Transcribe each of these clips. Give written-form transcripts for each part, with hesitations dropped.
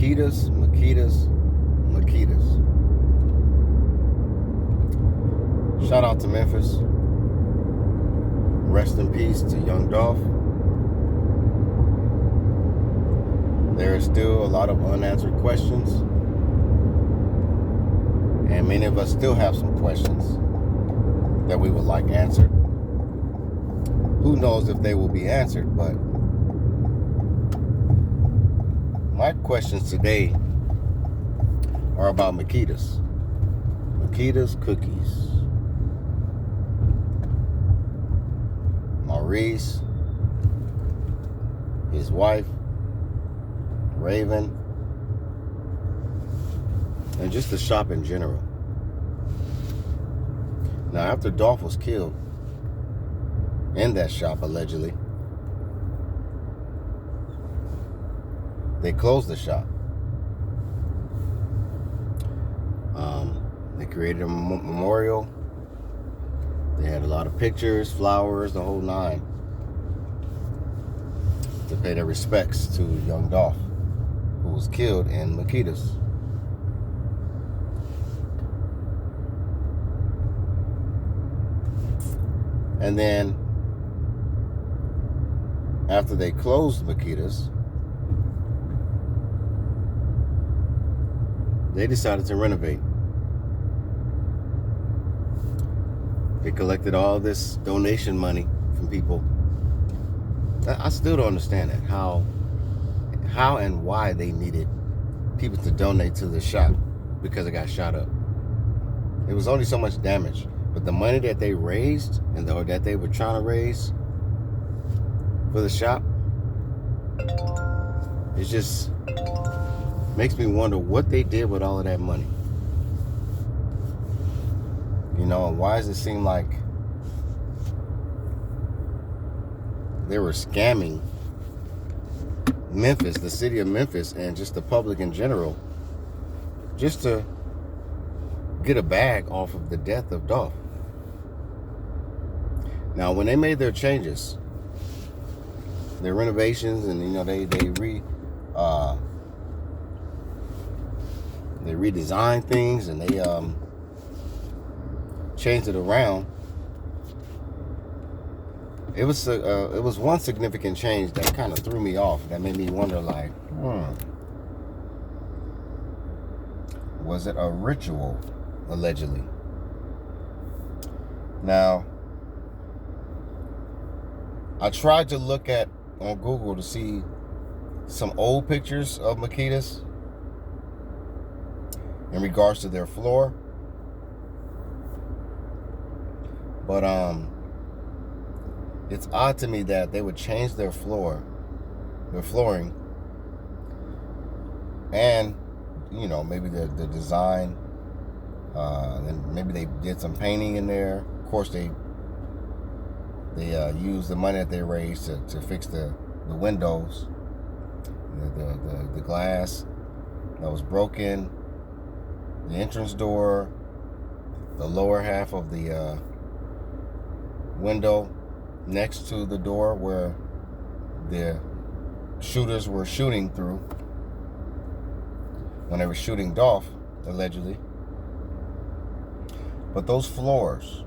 Makeda's. Shout out to Memphis. Rest in peace to young Dolph. There is still a lot of unanswered questions. And many of us still have some questions that we would like answered. Who knows if they will be answered, but my questions today are about Makeda's cookies. Maurice, his wife, Raven, and just the shop in general. Now, after Dolph was killed in that shop, allegedly, they closed the shop. They created a memorial. They had a lot of pictures, flowers, the whole nine, to pay their respects to young Dolph, who was killed in Makeda's. And then, after they closed Makeda's, they decided to renovate. They collected all this donation money from people. I still don't understand that. How and why they needed people to donate to the shop because it got shot up. It was only so much damage. But the money that they raised or that they were trying to raise for the shop, it just makes me wonder what they did with all of that money. You know, and why does it seem like they were scamming Memphis, the city of Memphis, and just the public in general, just to get a bag off of the death of Dolph? Now, when they made their changes, their renovations, and you know, they redesigned things, and they changed it around. It was one significant change that kind of threw me off. That made me wonder, like, was it a ritual, allegedly? Now, I tried to look on Google to see some old pictures of Makeda's in regards to their floor. But it's odd to me that they would change their flooring, and you know, maybe the design, and maybe they did some painting in there. Of course, they used the money that they raised to fix the windows, the glass that was broken, the entrance door, the lower half of the window next to the door where the shooters were shooting through when they were shooting Dolph, allegedly. But those floors,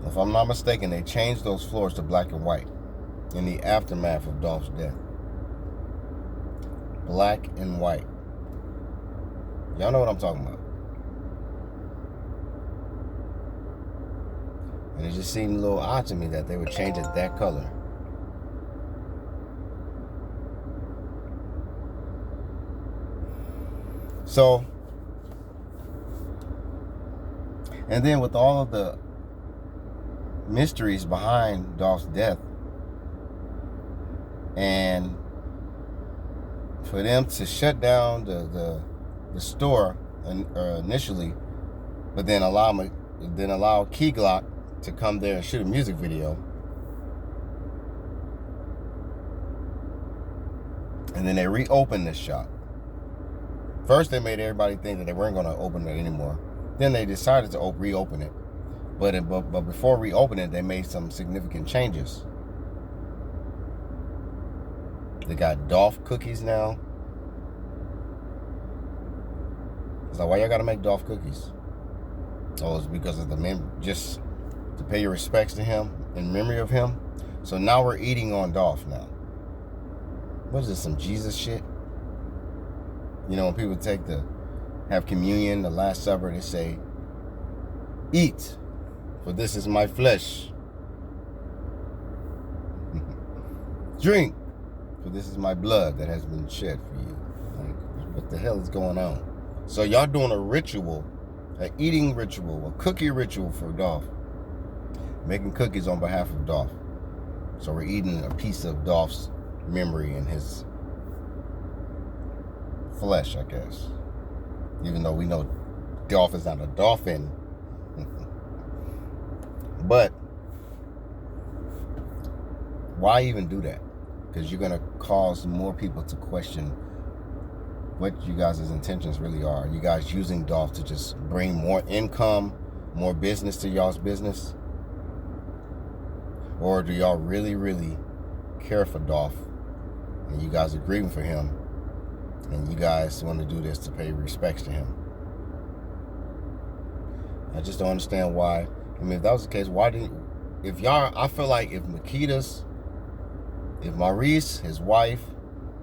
if I'm not mistaken, they changed those floors to black and white in the aftermath of Dolph's death. Black and white. Y'all know what I'm talking about. And it just seemed a little odd to me that they would change it that color. So, and then with all of the mysteries behind Dolph's death, and for them to shut down the store initially, but then allow Key Glock to come there and shoot a music video, and then they reopened this shop. First, they made everybody think that they weren't going to open it anymore. Then they decided to reopen it, but before reopening it, they made some significant changes. They got Dolph cookies now. It's like, why y'all gotta make Dolph cookies? Oh, it's because of just to pay your respects to him in memory of him. So now we're eating on Dolph now. What is this, some Jesus shit? You know, when people have communion, the Last Supper, they say, eat, for this is my flesh. Drink, for this is my blood that has been shed for you. Like, what the hell is going on? So y'all doing a ritual, an eating ritual, a cookie ritual for Dolph. Making cookies on behalf of Dolph. So we're eating a piece of Dolph's memory and his flesh, I guess. Even though we know Dolph is not a dolphin. But why even do that? Because you're going to cause more people to question what you guys' intentions really are. You guys using Dolph to just bring more income, more business to y'all's business? Or do y'all really, really care for Dolph and you guys are grieving for him and you guys want to do this to pay respects to him? I just don't understand why. I mean, if that was the case, I feel like if Maurice, his wife,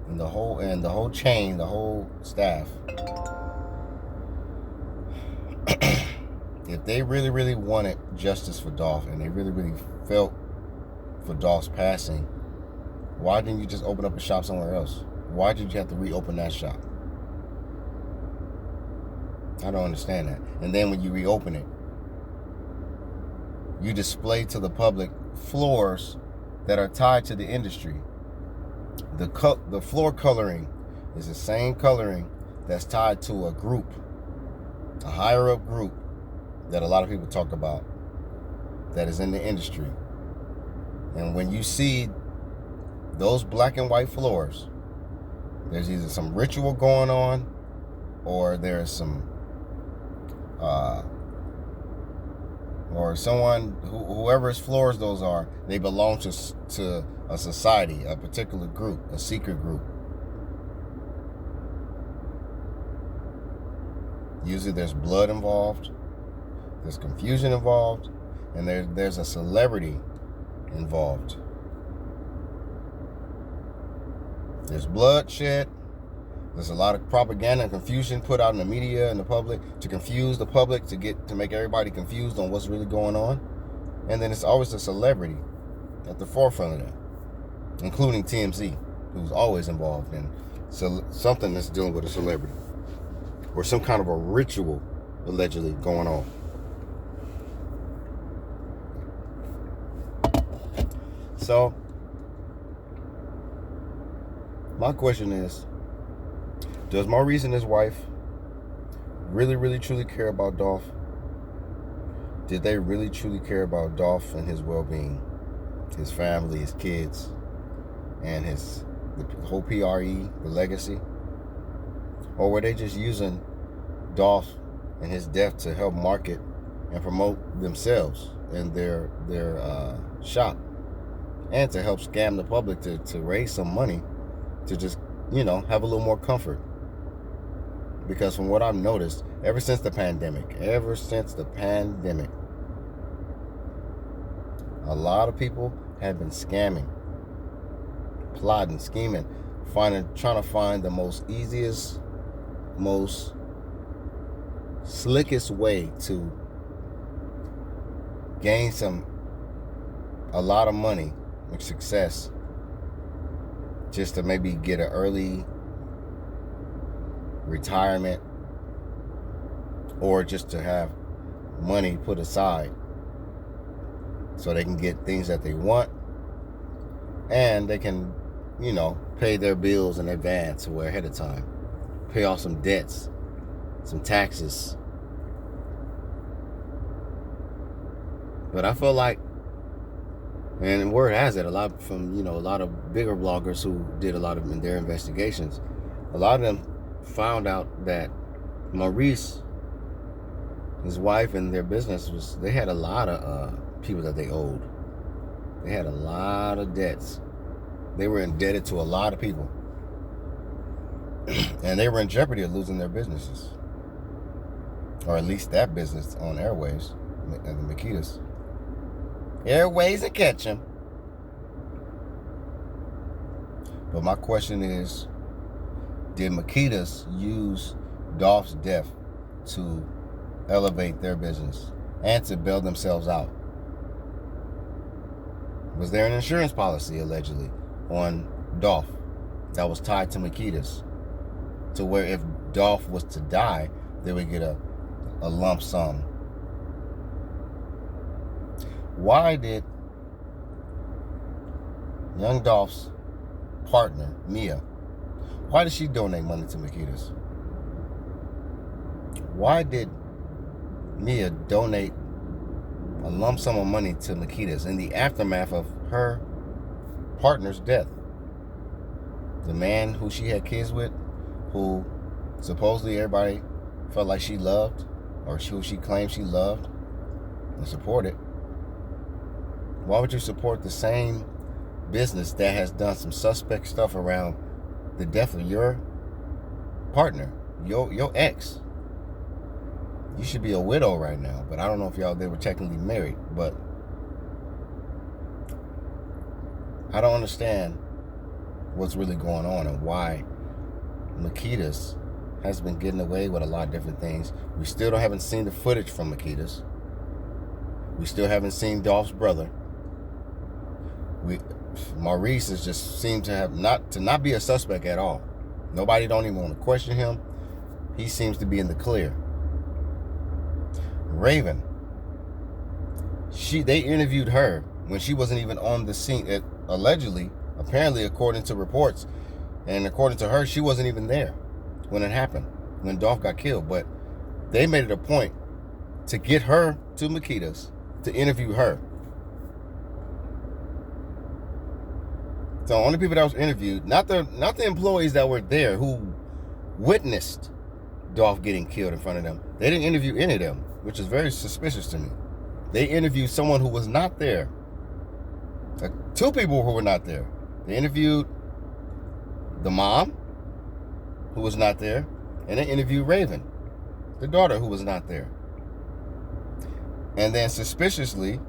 and the whole chain, the whole staff, if they really, really wanted justice for Dolph and they really, really felt for Dolph's passing, why didn't you just open up a shop somewhere else? Why did you have to reopen that shop? I don't understand that. And then when you reopen it, you display to the public floors that are tied to the industry. The floor coloring is the same coloring that's tied to a group, a higher up group that a lot of people talk about that is in the industry. And when you see those black and white floors, there's either some ritual going on or there's some or someone, whoever's floors those are, they belong to a society, a particular group, a secret group. Usually there's blood involved, there's confusion involved, and there's a celebrity involved. There's bloodshed. There's a lot of propaganda and confusion put out in the media and the public to confuse the public, to make everybody confused on what's really going on. And then it's always a celebrity at the forefront of that, including TMZ, who's always involved in something that's dealing with a celebrity or some kind of a ritual allegedly going on. So my question is, does Maurice and his wife really, really, truly care about Dolph? Did they really, truly care about Dolph and his well-being, his family, his kids, and the whole PRE, the legacy? Or were they just using Dolph and his death to help market and promote themselves and their shop, and to help scam the public to raise some money to just, have a little more comfort? Because from what I've noticed, ever since the pandemic, a lot of people have been scamming, plotting, scheming, trying to find the most easiest, most slickest way to gain a lot of money with success, just to maybe get an early retirement, or just to have money put aside so they can get things that they want, and they can, pay their bills in advance or ahead of time, pay off some debts, some taxes. But I feel like, and word has it, a lot of bigger bloggers who did a lot of in their investigations, a lot of them found out that Maurice, his wife, and their business they had a lot of people that they owed. They had a lot of debts They were indebted to a lot of people. And they were in jeopardy of losing their businesses. Or at least that business on Airways, the Makedas. Airways and Ketchum. But my question is, did Makedas use Dolph's death to elevate their business and to bail themselves out? Was there an insurance policy, allegedly, on Dolph that was tied to Makedas, to where if Dolph was to die, they would get a lump sum? Why did young Dolph's partner, Mia, why did she donate money to Makedas? Why did Mia donate a lump sum of money to Makedas in the aftermath of her partner's death? The man who she had kids with, who supposedly everybody felt like she loved, or who she claimed she loved and supported. Why would you support the same business that has done some suspect stuff around the death of your partner, your ex? You should be a widow right now, but I don't know if they were technically married, but I don't understand what's really going on and why Makedas has been getting away with a lot of different things. We still haven't seen the footage from Makedas. We still haven't seen Dolph's brother. Maurice has just seemed to not be a suspect at all. Nobody don't even want to question him. He seems to be in the clear. Raven, they interviewed her when she wasn't even on the scene. Allegedly, apparently, according to reports, and according to her, she wasn't even there when it happened, when Dolph got killed. But they made it a point to get her to Makedas to interview her. So only people that was interviewed, not the employees that were there who witnessed Dolph getting killed in front of them. They didn't interview any of them, which is very suspicious to me. They interviewed someone who was not there. Two people who were not there. They interviewed the mom, who was not there, and they interviewed Raven, the daughter, who was not there. And then suspiciously,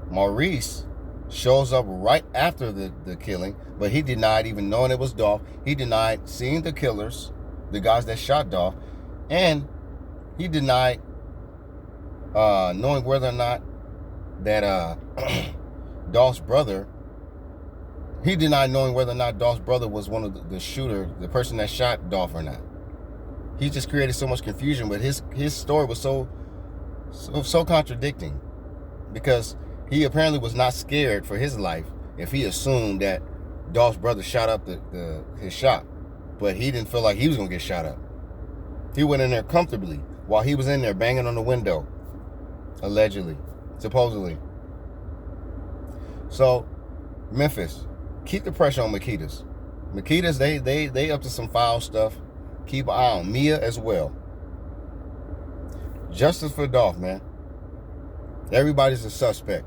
Maurice shows up right after the killing, but he denied even knowing it was Dolph. He denied seeing the killers, the guys that shot Dolph, and he denied knowing whether or not that Dolph's brother. He denied knowing whether or not Dolph's brother was one of the shooter, the person that shot Dolph or not. He just created so much confusion, but his story was so contradicting, because he apparently was not scared for his life if he assumed that Dolph's brother shot up his shop, but he didn't feel like he was gonna get shot up. He went in there comfortably while he was in there banging on the window, allegedly, supposedly. So, Memphis, keep the pressure on Makedas. Makedas, they up to some foul stuff. Keep an eye on Mia as well. Justice for Dolph, man. Everybody's a suspect.